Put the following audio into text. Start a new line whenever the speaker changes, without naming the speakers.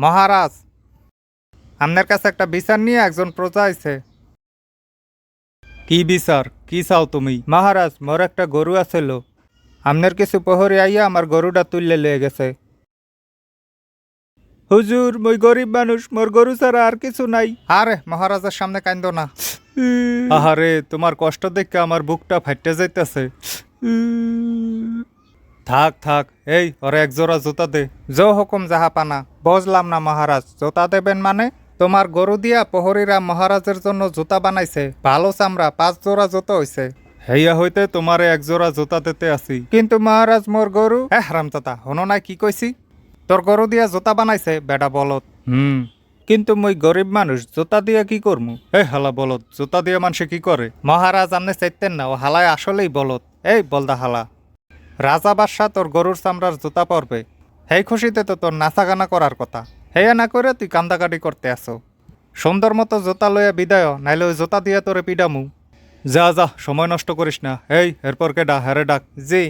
মহারাজ, আপনার কাছে একটা বিচার নিয়ে একজন প্রজা আছে। কি বিচার? কি চাও তুমি? মহারাজ, মোর একটা গরু আছিল, আপনার কিছু প্রহরী আইয়া আমার গরুটা তুললে লয়ে গেছে। হুজুর, মই গরিব মানুষ, মোর গরু ছাড়া আর কিছু নাই। আরে মহারাজের সামনে কান্দো না। আহারে, তোমার কষ্ট দেখে আমার বুকটা ফাইটে যাইতেছে। থাক থাক, এই ওরে এক জোড়া জুতা দে। জো হুকুম জাহাপানা। বুঝলাম না মহারাজ, জুতা দেবেন মানে? তোমার গরু দিয়া প্রহরীরা মহারাজের জন্য জুতা বানাইছে, ভালো চামড়া, 5 জোড়া জুতো হইছে। হেইয়া হইতে তোমারে এক জোড়া জুতা দিতে আসি। কিন্তু মহারাজ, মোর গরু। হারামজাদা, হনো নাই কি কইছি? তোর গরু দিয়া জুতা বানাইছে বেটা বলদ। কিন্তু মই গরিব মানুষ, জুতা দিয়া কি করমু? হালা বলদ, জুতা দিয়া মানুষে কি করে? মহারাজ, আপনি চাইতেন না ও হালায় আসলেই বলদ। এই বলদা হালা, রাজা বাদশাহ তোর গরুর চামড়ার জুতা পরবে, হেই খুশিতে তো তোর নাচাগানা করার কথা। হেয়া না করে তুই কান্দাকাটি করতে আসো। সুন্দর মতো জুতা লইয়া বিদায়, নাইলে ওই জুতা দিয়া তোরে পিডামু। যা যা, সময় নষ্ট করিস না। এই এরপর কেডা? হ্যারে ডাক। জি।